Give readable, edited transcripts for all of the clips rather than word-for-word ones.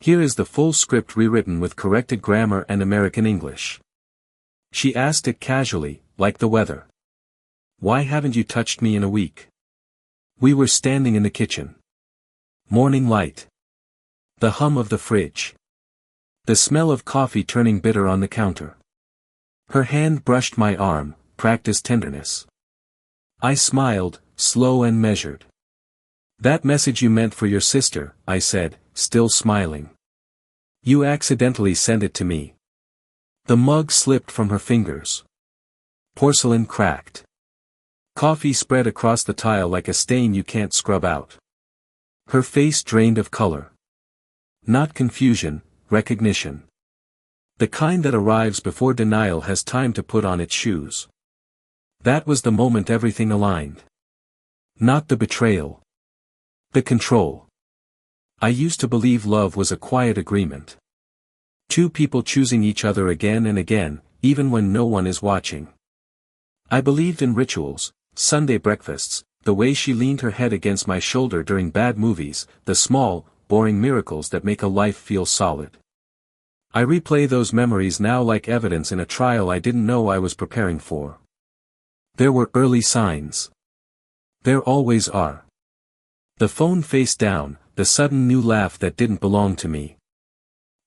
Here is the full script rewritten with corrected grammar and American English. She asked it casually, like the weather. Why haven't you touched me in a week? We were standing in the kitchen. Morning light. The hum of the fridge. The smell of coffee turning bitter on the counter. Her hand brushed my arm, practiced tenderness. I smiled, slow and measured. That message you meant for your sister, I said, still smiling. You accidentally sent it to me. The mug slipped from her fingers. Porcelain cracked. Coffee spread across the tile like a stain you can't scrub out. Her face drained of color. Not confusion, recognition. The kind that arrives before denial has time to put on its shoes. That was the moment everything aligned. Not the betrayal. The control. I used to believe love was a quiet agreement. Two people choosing each other again and again, even when no one is watching. I believed in rituals, Sunday breakfasts, the way she leaned her head against my shoulder during bad movies, the small, boring miracles that make a life feel solid. I replay those memories now like evidence in a trial I didn't know I was preparing for. There were early signs. There always are. The phone face down, the sudden new laugh that didn't belong to me.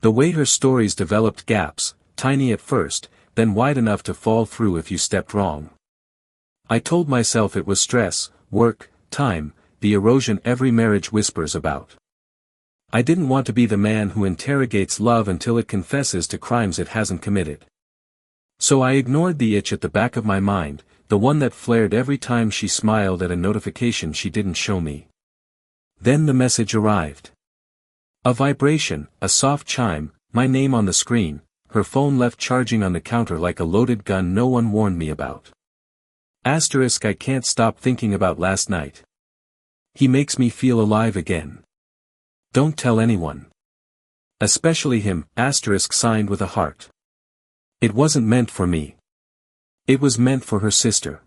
The way her stories developed gaps, tiny at first, then wide enough to fall through if you stepped wrong. I told myself it was stress, work, time, the erosion every marriage whispers about. I didn't want to be the man who interrogates love until it confesses to crimes it hasn't committed. So I ignored the itch at the back of my mind, the one that flared every time she smiled at a notification she didn't show me. Then the message arrived. A vibration, a soft chime, my name on the screen, her phone left charging on the counter like a loaded gun no one warned me about. Asterisk I can't stop thinking about last night. He makes me feel alive again. Don't tell anyone. Especially him, asterisk signed with a heart. It wasn't meant for me. It was meant for her sister.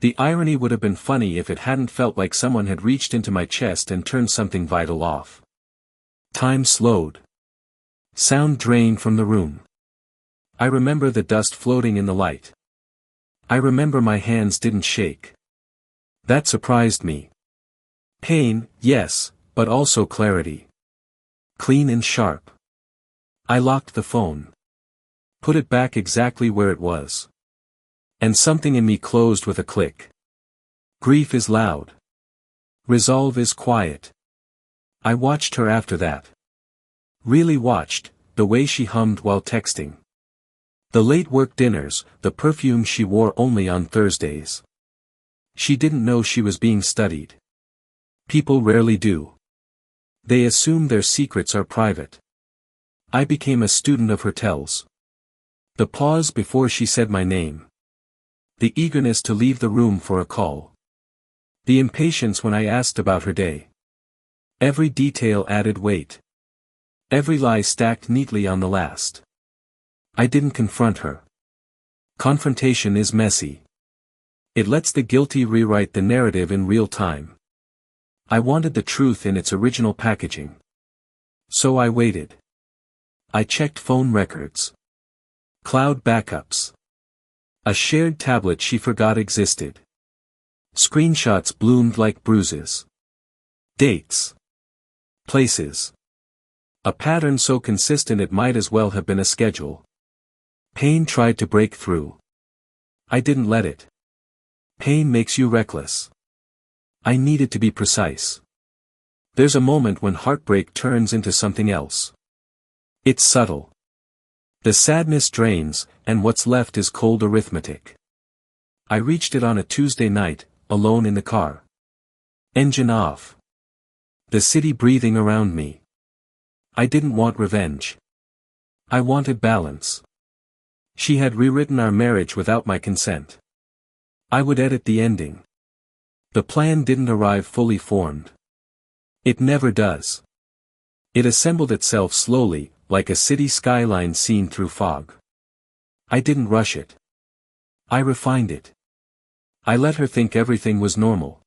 The irony would have been funny if it hadn't felt like someone had reached into my chest and turned something vital off. Time slowed. Sound drained from the room. I remember the dust floating in the light. I remember my hands didn't shake. That surprised me. Pain, yes, but also clarity. Clean and sharp. I locked the phone. Put it back exactly where it was. And something in me closed with a click. Grief is loud. Resolve is quiet. I watched her after that. Really watched, the way she hummed while texting. The late work dinners, the perfume she wore only on Thursdays. She didn't know she was being studied. People rarely do. They assume their secrets are private. I became a student of her tells. The pause before she said my name. The eagerness to leave the room for a call. The impatience when I asked about her day. Every detail added weight. Every lie stacked neatly on the last. I didn't confront her. Confrontation is messy. It lets the guilty rewrite the narrative in real time. I wanted the truth in its original packaging. So I waited. I checked phone records. Cloud backups. A shared tablet she forgot existed. Screenshots bloomed like bruises. Dates. Places. A pattern so consistent it might as well have been a schedule. Pain tried to break through. I didn't let it. Pain makes you reckless. I needed to be precise. There's a moment when heartbreak turns into something else. It's subtle. The sadness drains, and what's left is cold arithmetic. I reached it on a Tuesday night, alone in the car. Engine off. The city breathing around me. I didn't want revenge. I wanted balance. She had rewritten our marriage without my consent. I would edit the ending. The plan didn't arrive fully formed. It never does. It assembled itself slowly, like a city skyline seen through fog. I didn't rush it. I refined it. I let her think everything was normal.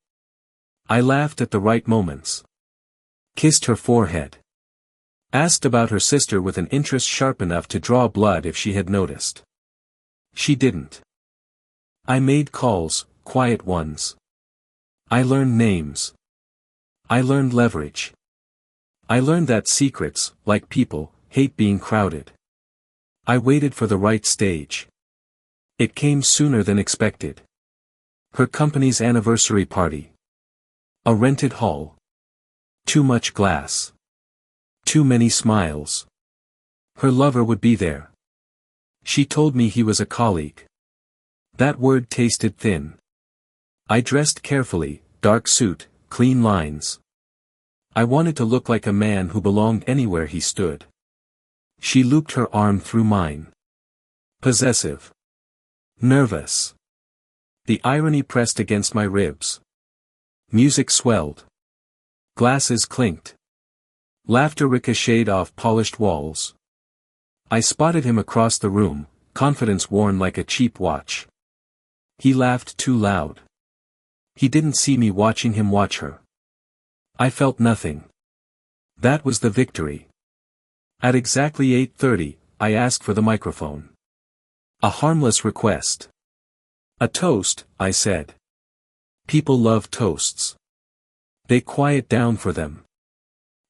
I laughed at the right moments. Kissed her forehead. Asked about her sister with an interest sharp enough to draw blood if she had noticed. She didn't. I made calls, quiet ones. I learned names. I learned leverage. I learned that secrets, like people, hate being crowded. I waited for the right stage. It came sooner than expected. Her company's anniversary party. A rented hall. Too much glass. Too many smiles. Her lover would be there. She told me he was a colleague. That word tasted thin. I dressed carefully, dark suit, clean lines. I wanted to look like a man who belonged anywhere he stood. She looped her arm through mine. Possessive. Nervous. The irony pressed against my ribs. Music swelled. Glasses clinked. Laughter ricocheted off polished walls. I spotted him across the room, confidence worn like a cheap watch. He laughed too loud. He didn't see me watching him watch her. I felt nothing. That was the victory. At exactly 8:30, I asked for the microphone. A harmless request. A toast, I said. People love toasts. They quiet down for them.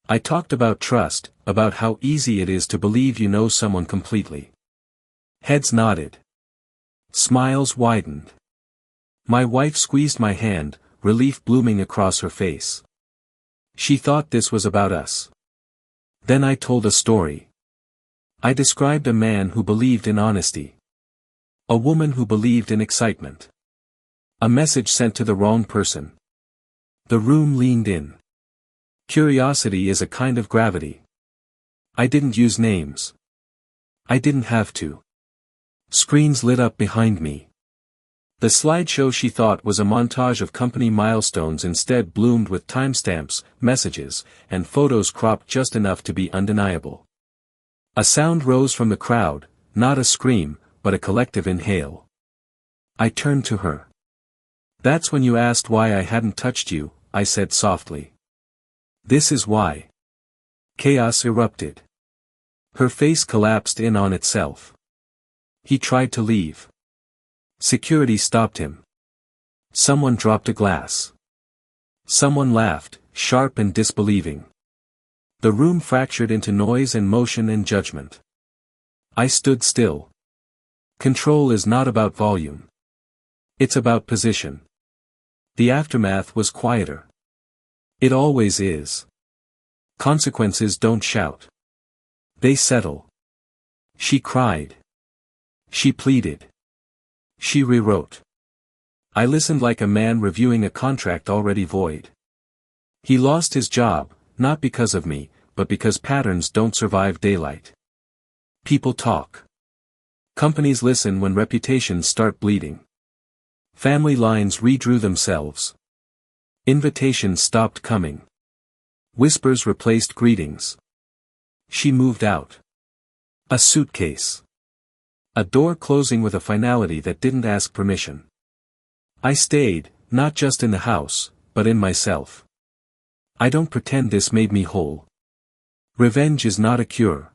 I talked about trust, about how easy it is to believe you know someone completely. Heads nodded. Smiles widened. My wife squeezed my hand, relief blooming across her face. She thought this was about us. Then I told a story. I described a man who believed in honesty. A woman who believed in excitement. A message sent to the wrong person. The room leaned in. Curiosity is a kind of gravity. I didn't use names. I didn't have to. Screens lit up behind me. The slideshow she thought was a montage of company milestones instead bloomed with timestamps, messages, and photos cropped just enough to be undeniable. A sound rose from the crowd, not a scream, but a collective inhale. I turned to her. That's when you asked why I hadn't touched you, I said softly. This is why. Chaos erupted. Her face collapsed in on itself. He tried to leave. Security stopped him. Someone dropped a glass. Someone laughed, sharp and disbelieving. The room fractured into noise and motion and judgment. I stood still. Control is not about volume. It's about position. The aftermath was quieter. It always is. Consequences don't shout. They settle. She cried. She pleaded. She rewrote. I listened like a man reviewing a contract already void. He lost his job, not because of me, but because patterns don't survive daylight. People talk. Companies listen when reputations start bleeding. Family lines redrew themselves. Invitations stopped coming. Whispers replaced greetings. She moved out. A suitcase. A door closing with a finality that didn't ask permission. I stayed, not just in the house, but in myself. I don't pretend this made me whole. Revenge is not a cure.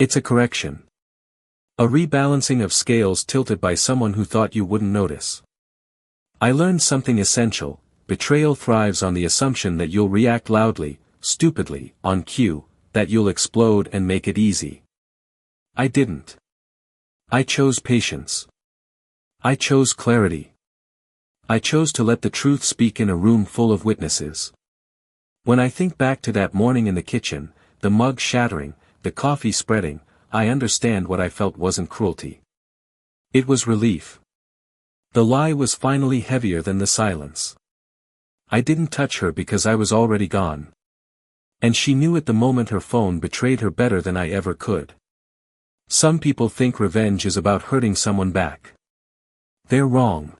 It's a correction. A rebalancing of scales tilted by someone who thought you wouldn't notice. I learned something essential: betrayal thrives on the assumption that you'll react loudly, stupidly, on cue, that you'll explode and make it easy. I didn't. I chose patience. I chose clarity. I chose to let the truth speak in a room full of witnesses. When I think back to that morning in the kitchen, the mug shattering, the coffee spreading, I understand what I felt wasn't cruelty. It was relief. The lie was finally heavier than the silence. I didn't touch her because I was already gone. And she knew at the moment her phone betrayed her better than I ever could. Some people think revenge is about hurting someone back. They're wrong.